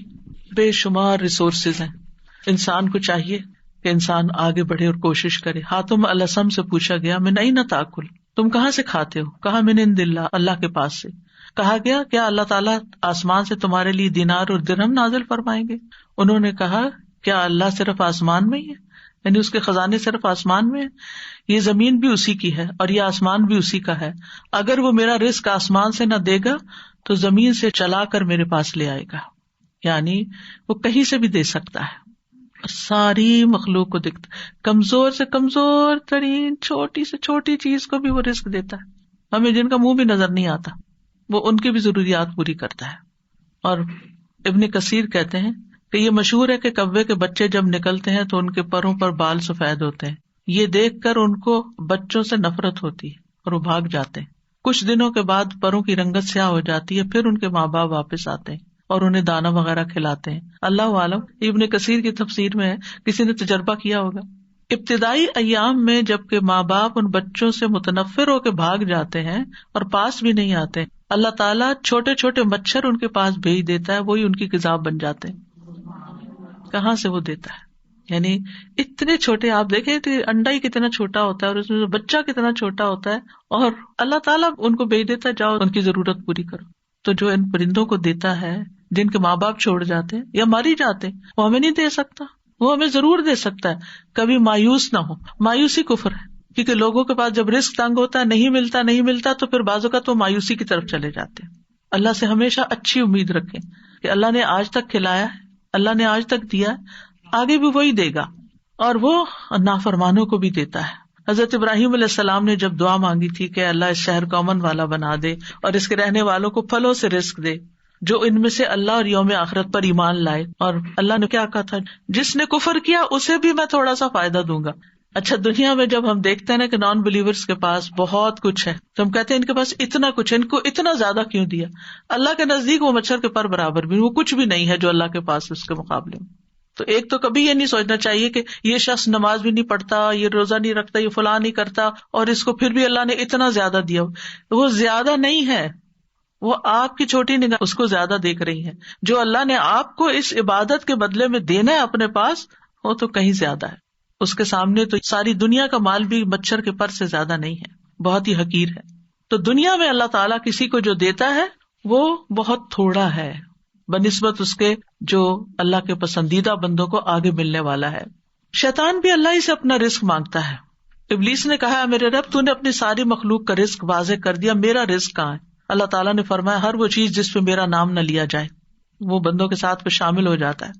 بے شمار ریسورسز ہیں۔ انسان کو چاہیے کہ انسان آگے بڑھے اور کوشش کرے۔ حاتم الاسم سے پوچھا گیا من این تاکل، تم کہاں سے کھاتے ہو؟ کہا من عند اللہ، اللہ کے پاس سے۔ کہا گیا کیا اللہ تعالیٰ آسمان سے تمہارے لیے دینار اور درہم نازل فرمائیں گے؟ انہوں نے کہا کیا اللہ صرف آسمان میں ہی ہے؟ یعنی اس کے خزانے صرف آسمان میں ہیں، یہ زمین بھی اسی کی ہے اور یہ آسمان بھی اسی کا ہے. اگر وہ میرا رزق آسمان سے نہ دے گا تو زمین سے چلا کر میرے پاس لے آئے گا. یعنی وہ کہیں سے بھی دے سکتا ہے، ساری مخلوق کو دکھتا، کمزور سے کمزور ترین چھوٹی سے چھوٹی چیز کو بھی وہ رزق دیتا ہے. ہمیں جن کا منہ بھی نظر نہیں آتا وہ ان کی بھی ضروریات پوری کرتا ہے. اور ابن کثیر کہتے ہیں کہ یہ مشہور ہے کہ کوے کے بچے جب نکلتے ہیں تو ان کے پروں پر بال سفید ہوتے ہیں. یہ دیکھ کر ان کو بچوں سے نفرت ہوتی ہے اور وہ بھاگ جاتے ہیں. کچھ دنوں کے بعد پروں کی رنگت سیاہ ہو جاتی ہے، پھر ان کے ماں باپ واپس آتے ہیں اور انہیں دانا وغیرہ کھلاتے ہیں. اللہ عالم ابن کثیر کی تفسیر میں ہے، کسی نے تجربہ کیا ہوگا. ابتدائی ایام میں جبکہ ماں باپ ان بچوں سے متنفر ہو کے بھاگ جاتے ہیں اور پاس بھی نہیں آتے، اللہ تعالیٰ چھوٹے چھوٹے مچھر ان کے پاس بھیج دیتا ہے، وہی ان کی غذا بن جاتے ہیں. کہاں سے وہ دیتا ہے؟ یعنی اتنے چھوٹے، آپ دیکھیں کہ انڈا ہی کتنا چھوٹا ہوتا ہے اور اس میں بچہ کتنا چھوٹا ہوتا ہے، اور اللہ تعالیٰ ان کو بھیج دیتا ہے، جاؤ ان کی ضرورت پوری کرو. تو جو ان پرندوں کو دیتا ہے جن کے ماں باپ چھوڑ جاتے ہیں یا مر ہی جاتے ہیں، وہ ہمیں نہیں دے سکتا؟ وہ ہمیں ضرور دے سکتا ہے. کبھی مایوس نہ ہو، مایوسی کفر ہے. کیونکہ لوگوں کے پاس جب رزق تنگ ہوتا ہے، نہیں ملتا تو پھر بعض اوقات وہ مایوسی کی طرف چلے جاتے ہیں. اللہ سے ہمیشہ اچھی امید رکھیں کہ اللہ نے آج تک کھلایا ہے، اللہ نے آج تک دیا ہے، آگے بھی وہی دے گا، اور وہ نافرمانوں کو بھی دیتا ہے. حضرت ابراہیم علیہ السلام نے جب دعا مانگی تھی کہ اللہ اس شہر کو امن والا بنا دے اور اس کے رہنے والوں کو پھلوں سے رزق دے جو ان میں سے اللہ اور یوم آخرت پر ایمان لائے، اور اللہ نے کیا کہا تھا، جس نے کفر کیا اسے بھی میں تھوڑا سا فائدہ دوں گا. اچھا، دنیا میں جب ہم دیکھتے ہیں نا کہ نان بلیورز کے پاس بہت کچھ ہے تو ہم کہتے ہیں ان کے پاس اتنا کچھ ہے، ان کو اتنا زیادہ کیوں دیا؟ اللہ کے نزدیک وہ مچھر کے پر برابر بھی، وہ کچھ بھی نہیں ہے جو اللہ کے پاس اس کے مقابلے میں. تو ایک تو کبھی یہ نہیں سوچنا چاہیے کہ یہ شخص نماز بھی نہیں پڑھتا، یہ روزہ نہیں رکھتا، یہ فلاں نہیں کرتا، اور اس کو پھر بھی اللہ نے اتنا زیادہ دیا. وہ زیادہ نہیں ہے، وہ آپ کی چھوٹی نگاہ اس کو زیادہ دیکھ رہی ہے. جو اللہ نے آپ کو اس عبادت کے بدلے میں دینا ہے اپنے پاس، وہ تو کہیں زیادہ ہے. اس کے سامنے تو ساری دنیا کا مال بھی مچھر کے پر سے زیادہ نہیں ہے، بہت ہی حقیر ہے. تو دنیا میں اللہ تعالیٰ کسی کو جو دیتا ہے وہ بہت تھوڑا ہے بنسبت اس کے جو اللہ کے پسندیدہ بندوں کو آگے ملنے والا ہے. شیطان بھی اللہ ہی سے اپنا رزق مانگتا ہے. ابلیس نے کہا، میرے رب تو نے اپنی ساری مخلوق کا رزق واضح کر دیا، میرا رزق کہاں ہے؟ اللہ تعالیٰ نے فرمایا، ہر وہ چیز جس پہ میرا نام نہ لیا جائے وہ بندوں کے ساتھ پہ شامل ہو جاتا ہے.